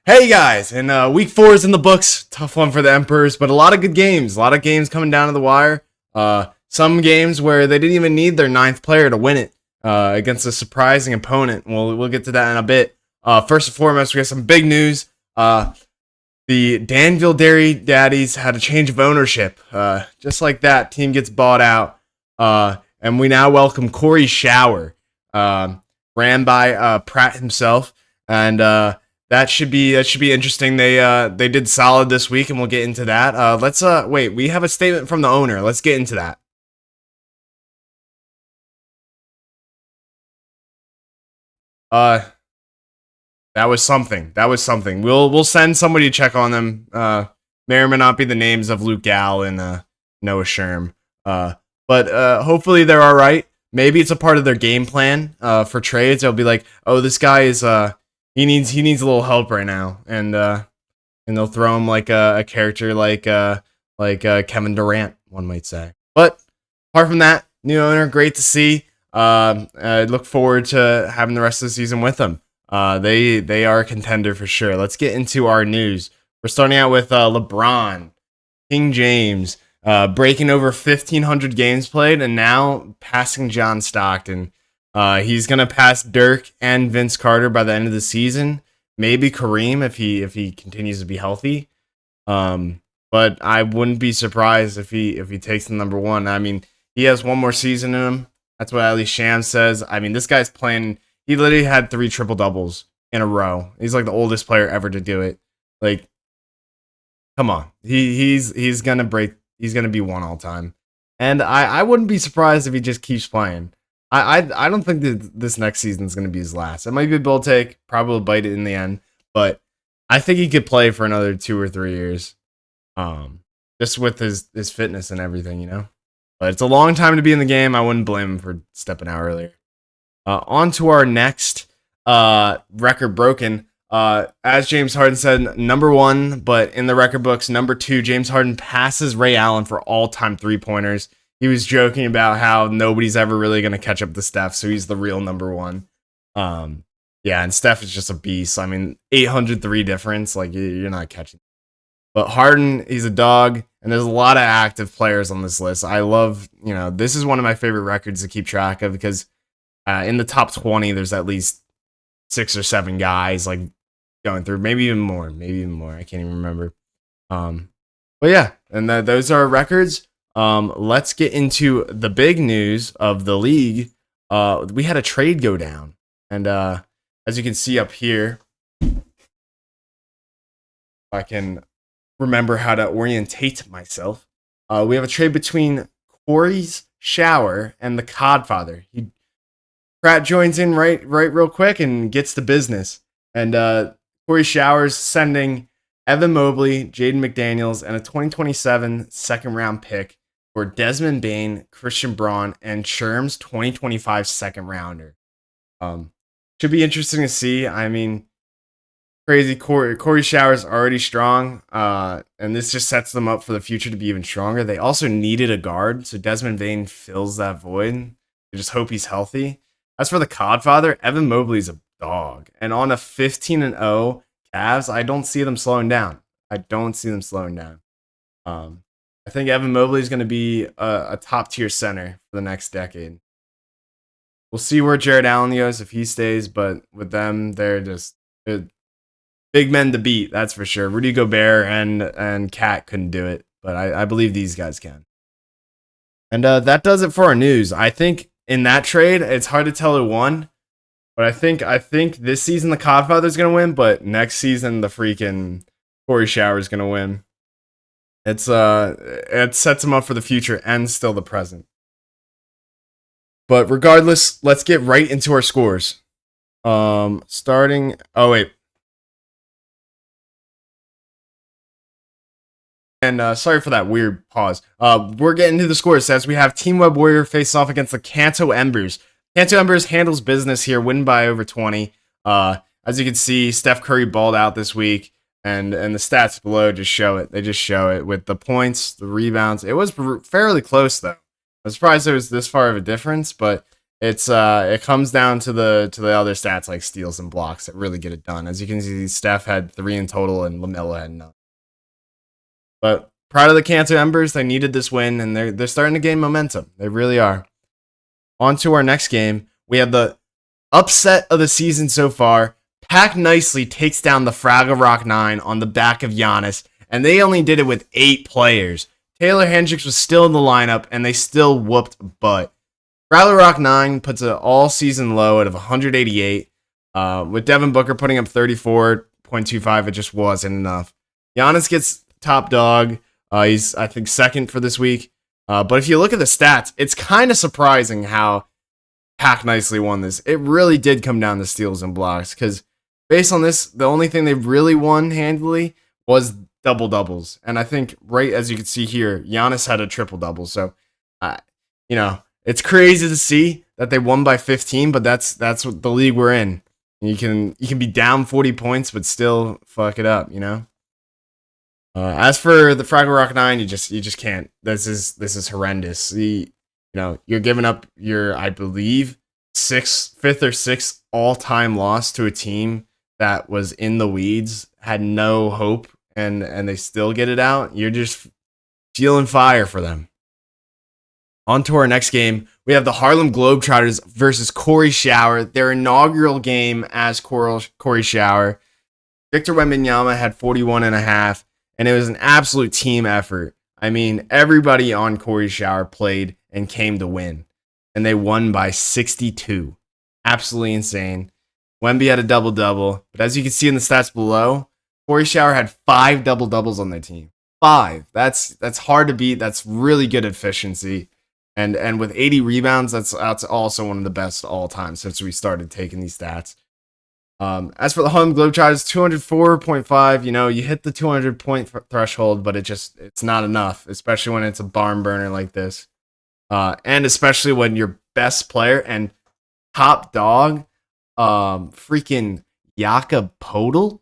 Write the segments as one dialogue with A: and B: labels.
A: Hey guys, and week 4 is in the books. Tough one for the Emperors, but a lot of good games. A lot of games coming down to the wire. Some games where they didn't even need their ninth player to win it against a surprising opponent. We'll get to that in a bit. First and foremost, we have some big news. The Danville Dairy Daddies had a change of ownership. Just like that, team gets bought out, and we now welcome Corey Shower, ran by Pratt himself, and that should be interesting. They did solid this week, and we'll get into that. Let's wait. We have a statement from the owner. Let's get into that. That was something. That was something. We'll send somebody to check on them. May or may not be the names of Luke Gall and Noah Sherm. But hopefully they're all right. Maybe it's a part of their game plan for trades. They'll be like, oh, this guy is he needs a little help right now, and they'll throw him like a character like Kevin Durant, one might say. But apart from that, new owner, great to see. I look forward to having the rest of the season with them. They are a contender for sure. Let's get into our news. We're starting out with LeBron, King James, breaking over 1,500 games played, and now passing John Stockton. He's gonna pass Dirk and Vince Carter by the end of the season. Maybe Kareem if he continues to be healthy. But I wouldn't be surprised if he takes the number one. I mean, he has one more season in him. That's what Ali Sham says. I mean, this guy's playing. He literally had 3 triple doubles in a row. He's like the oldest player ever to do it. Like, come on, he's gonna break. He's gonna be one all time, and I wouldn't be surprised if he just keeps playing. I don't think that this next season is gonna be his last. It might be a bold take, probably will bite it in the end, but I think he could play for another 2 or 3 years, just with his fitness and everything, you know. But it's a long time to be in the game. I wouldn't blame him for stepping out earlier. On to our next record broken. As James Harden said, number 1, but in the record books, number 2, James Harden passes Ray Allen for all-time three-pointers. He was joking about how nobody's ever really going to catch up to Steph, so he's the real number 1. Yeah, and Steph is just a beast. I mean, 803 difference, like, you're not catching. But Harden, he's a dog, and there's a lot of active players on this list. I love, this is one of my favorite records to keep track of because in the top 20, there's at least 6 or 7 guys like going through, maybe even more. I can't even remember. But yeah, and those are our records. Let's get into the big news of the league. We had a trade go down, and as you can see up here, I can remember how to orientate myself. We have a trade between Corey's Shower and the Codfather. Pratt joins in right real quick and gets to business. And Corey Showers sending Evan Mobley, Jaden McDaniels, and a 2027 second round pick for Desmond Bane, Christian Braun, and Sherm's 2025 second rounder. Should be interesting to see. I mean, crazy. Corey Showers already strong, and this just sets them up for the future to be even stronger. They also needed a guard, so Desmond Bane fills that void. I just hope he's healthy. As for the Codfather, Evan Mobley's a dog, and on a 15-0 Cavs, I don't see them slowing down. I think Evan Mobley is going to be a top tier center for the next decade. We'll see where Jared Allen goes if he stays, but with them, they're big men to beat, that's for sure. Rudy Gobert and Cat couldn't do it, but I believe these guys can. And that does it for our news. I think in that trade, it's hard to tell who won, but I think this season the Codfather's gonna win, but next season the freaking Corey Shower's gonna win. It sets him up for the future and still the present. But regardless, let's get right into our scores. Starting. Oh wait. And sorry for that weird pause. We're getting to the scores as we have Team Web Warrior face off against the Kanto Embers. Kanto Embers handles business here, winning by over 20. As you can see, Steph Curry balled out this week, and the stats below just show it. They just show it with the points, the rebounds. It was fairly close, though. I was surprised there was this far of a difference, but it comes down to the other stats like steals and blocks that really get it done. As you can see, Steph had 3 in total and LaMelo had none. But proud of the Cancer Embers. They needed this win, and they're starting to gain momentum. They really are. On to our next game. We have the upset of the season so far. Pack Nicely takes down the Fraggle Rock 9 on the back of Giannis, and they only did it with 8 players. Taylor Hendricks was still in the lineup, and they still whooped butt. Fraggle Rock 9 puts an all-season low out of 188. With Devin Booker putting up 34.25, it just wasn't enough. Giannis gets top dog. He's, I think, second for this week. But if you look at the stats, it's kind of surprising how Pack Nicely won this. It really did come down to steals and blocks, because based on this, the only thing they really won handily was double-doubles. And I think, right as you can see here, Giannis had a triple-double. So, it's crazy to see that they won by 15, but that's what the league we're in. You can be down 40 points, but still fuck it up, As for the Fraggle Rock 9, you just can't. This is horrendous. You're giving up your, I believe, fifth or sixth all-time loss to a team that was in the weeds, had no hope, and they still get it out. You're just feeling fire for them. On to our next game. We have the Harlem Globetrotters versus Corey Shower, their inaugural game as Corey Shower. Victor Wembanyama had 41.5, and it was an absolute team effort. I mean, everybody on Corey Shower played and came to win, and they won by 62. Absolutely insane. Wemby had a double-double, but as you can see in the stats below, Corey Shower had 5 double-doubles on their team. 5. That's hard to beat. That's really good efficiency. And with 80 rebounds, that's also one of the best all time since we started taking these stats. As for the Harlem Globetrotters, 204.5, you hit the 200-point threshold, but it's not enough, especially when it's a barn burner like this. And especially when your best player and top dog, freaking Jakob Poeltl,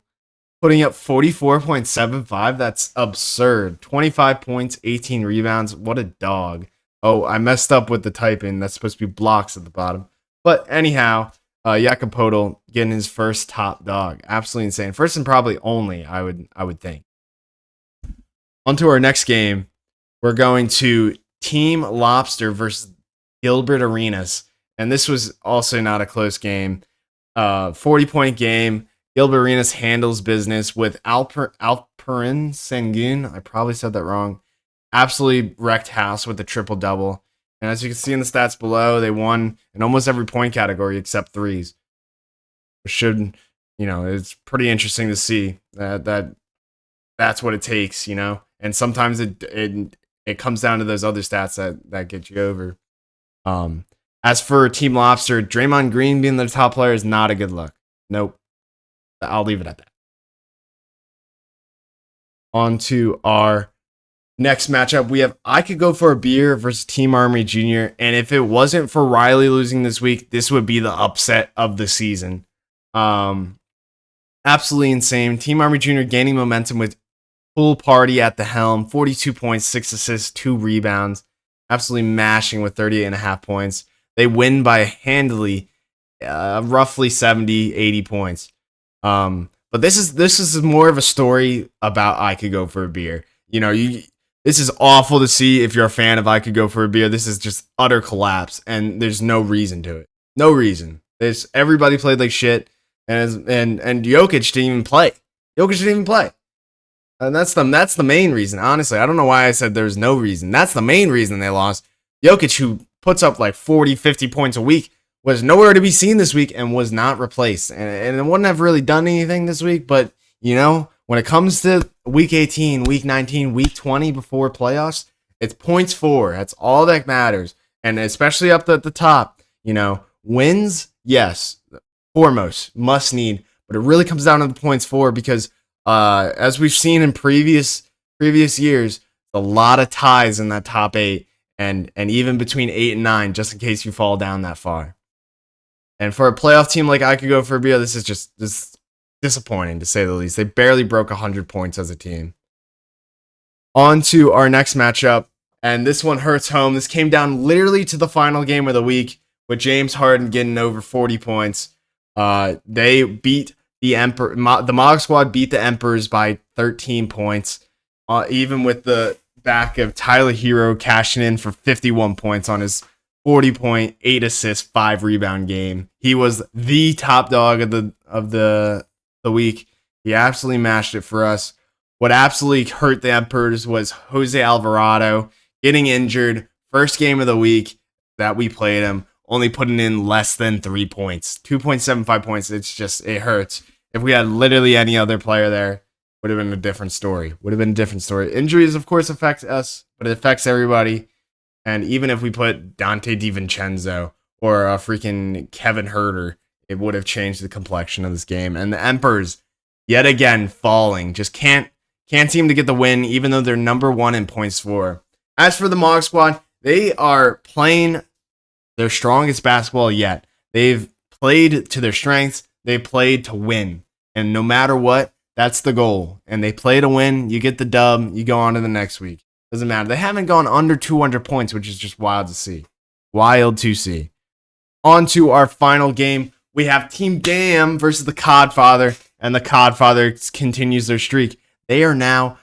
A: putting up 44.75. That's absurd. 25 points, 18 rebounds. What a dog. Oh, I messed up with the typing. That's supposed to be blocks at the bottom. But anyhow, Jakob Poeltl getting his first top dog. Absolutely insane. First and probably only, I would think. On to our next game. We're going to Team Lobster versus Gilbert Arenas. And this was also not a close game. 40-point game. Gilbert Arenas handles business with Alperen Sengun. I probably said that wrong. Absolutely wrecked house with the triple-double. And as you can see in the stats below, they won in almost every point category except threes. It's pretty interesting to see that's what it takes, And sometimes it comes down to those other stats that get you over. As for Team Lobster, Draymond Green being the top player is not a good look. Nope. I'll leave it at that. On to our next matchup, we have I Could Go For a Beer versus Team Army Jr. And if it wasn't for Riley losing this week, this would be the upset of the season. Absolutely insane. Team Army Jr. gaining momentum with Pool Party at the helm. 42 points, 6 assists, 2 rebounds. Absolutely mashing with 38.5 points. They win by handily, roughly 70, 80 points. But this is more of a story about I Could Go For a Beer. This is awful to see if you're a fan of I Could Go For a Beer. This is just utter collapse, and there's no reason to it. No reason. Everybody played like shit, and Jokic didn't even play. And that's the main reason. Honestly, I don't know why I said there's no reason. That's the main reason they lost. Jokic, who puts up like 40, 50 points a week, was nowhere to be seen this week and was not replaced. And it wouldn't have really done anything this week, but when it comes to week 18, week 19, week 20 before playoffs, it's points for. That's all that matters. And especially up at the top, wins, yes, foremost, must need. But it really comes down to the points for because as we've seen in previous years, a lot of ties in that top 8 and even between 8 and 9, just in case you fall down that far. And for a playoff team like I Could Go For a Beer, this is disappointing, to say the least. They barely broke 100 points as a team. On to our next matchup, and this one hurts home. This came down literally to the final game of the week. with James Harden getting over 40 points. They beat the Emperor. The Mog Squad beat the Emperors by 13 points, even with the back of Tyler Hero cashing in for 51 points on his 40 point, 8 assist, 5 rebound game. He was the top dog of the week. He absolutely mashed it for us. What absolutely hurt the Emperors was Jose Alvarado getting injured. First game of the week that we played him, only putting in less than 3 points, 2.75 points. It hurts. If we had literally any other player there, would have been a different story. Injuries, of course, affect us, but it affects everybody. And even if we put Dante DiVincenzo or a freaking Kevin Herter, it would have changed the complexion of this game. And the Emperors, yet again, falling. Just can't seem to get the win, even though they're number 1 in points for. As for the Mog Squad, they are playing their strongest basketball yet. They've played to their strengths. They played to win. And no matter what, that's the goal. And they play to win. You get the dub. You go on to the next week. Doesn't matter. They haven't gone under 200 points, which is just wild to see. Wild to see. On to our final game. We have Team Dam versus the Codfather. And the Codfather continues their streak. They are now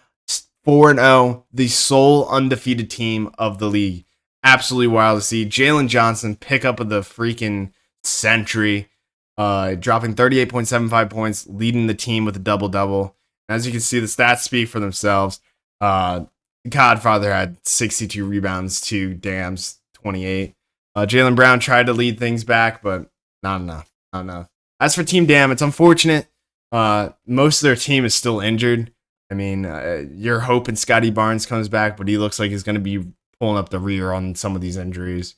A: 4-0, the sole undefeated team of the league. Absolutely wild to see. Jalen Johnson pick up the freaking century, dropping 38.75 points, leading the team with a double-double. As you can see, the stats speak for themselves. Godfather had 62 rebounds to Dam's 28. Jaylen Brown tried to lead things back, but not enough. As for Team Dam, it's unfortunate. Most of their team is still injured. I mean, you're hoping Scotty Barnes comes back, but he looks like he's going to be pulling up the rear on some of these injuries.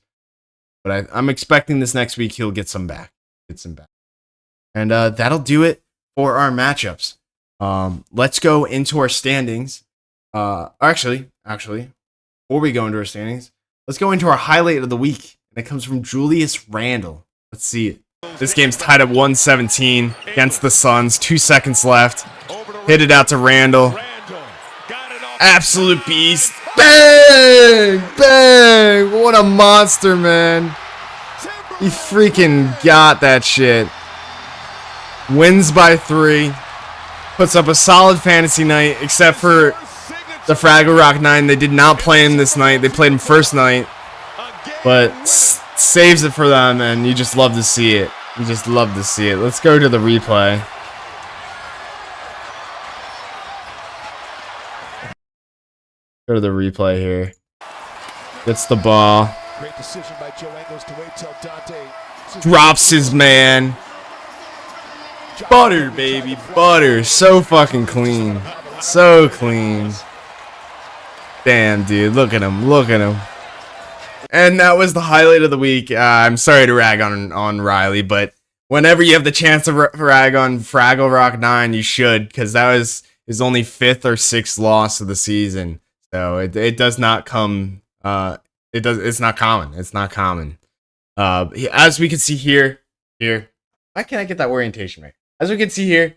A: But I'm expecting this next week he'll get some back. And that'll do it for our matchups. Let's go into our standings. Actually, before we go into our standings, let's go into our highlight of the week. And it comes from Julius Randle. Let's see it. This game's tied up 117 against the Suns. 2 seconds left. Hit it out to Randle. Absolute beast. Bang! Bang! What a monster, man. He freaking got that shit. Wins by 3. Puts up a solid fantasy night, except for the Fraggle Rock 9. They did not play him this night. They played him first night. But saves it for them, and you just love to see it. Let's go to the replay. Go to the replay here. Gets the ball.
B: Great decision by Joe Engels to wait till Dante
A: drops his man. Butter, baby, butter. So fucking clean. So clean. Damn, dude. Look at him. And that was the highlight of the week. I'm sorry to rag on Riley, but whenever you have the chance to rag on Fraggle Rock 9, you should, because that was his only 5th or 6th loss of the season. So it does not come. It's not common. As we can see here. Why can't I get that orientation right? As we can see here,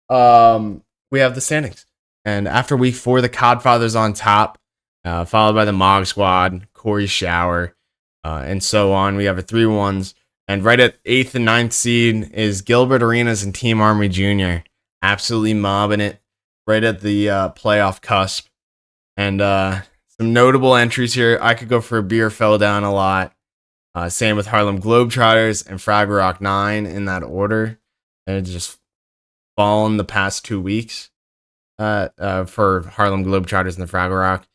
A: we have the standings. And after week 4, the Codfather's on top, followed by the Mog Squad, Corey Shower, and so on. We have a 3-1s. And right at 8th and 9th seed is Gilbert Arenas and Team Army Jr. Absolutely mobbing it right at the playoff cusp. And some notable entries here. I could go for a beer fell down a lot. Same with Harlem Globetrotters and Fraggle Rock 9 in that order. And it's just fallen the past 2 weeks for Harlem Globetrotters and the Fraggle Rock.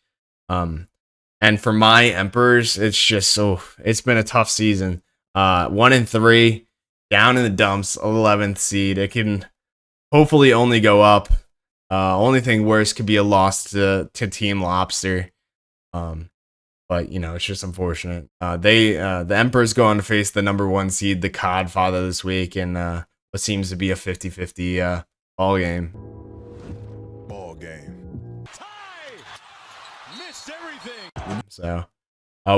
A: And for my Emperors, it's just it's been a tough season. 1-3, down in the dumps, 11th seed. It can hopefully only go up. Only thing worse could be a loss to Team Lobster. But it's just unfortunate. The Emperors go on to face the number 1 seed, the Codfather, this week, in what seems to be a 50-50 ball game.
B: missed everything.
A: So,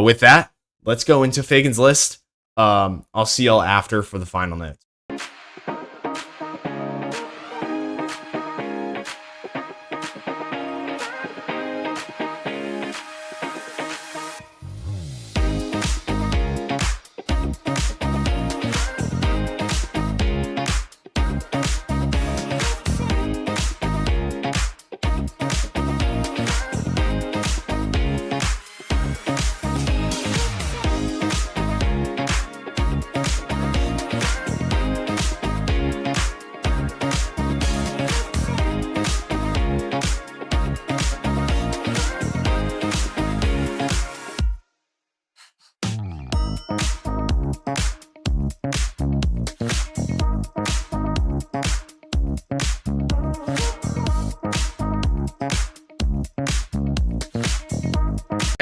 A: with that, let's go into Fagan's list. I'll see y'all after for the final notes.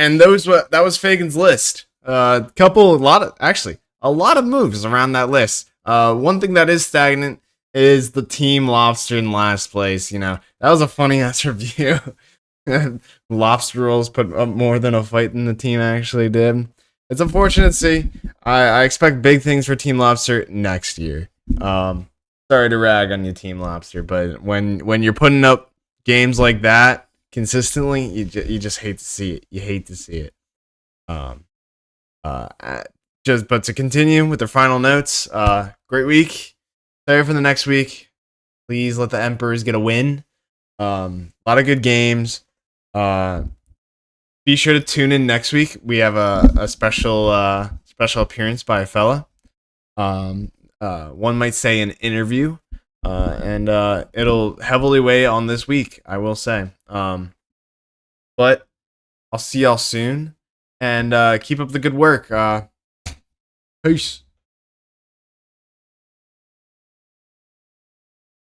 A: And that was Fagan's list. A lot of moves around that list. One thing that is stagnant is the Team Lobster in last place. You know, that was a funny ass review. Lobster rolls put up more than a fight than the team actually did. It's unfortunate to see. I expect big things for Team Lobster next year. Sorry to rag on you, Team Lobster, but when you're putting up games like that consistently, you just hate to see it. You hate to see it. But to continue with their final notes, great week. Sorry for the next week. Please let the Emperors get a win. A lot of good games. Be sure to tune in next week. We have a special appearance by a fella. One might say an interview. And it'll heavily weigh on this week, I will say. But I'll see y'all soon, and keep up the good work. Peace.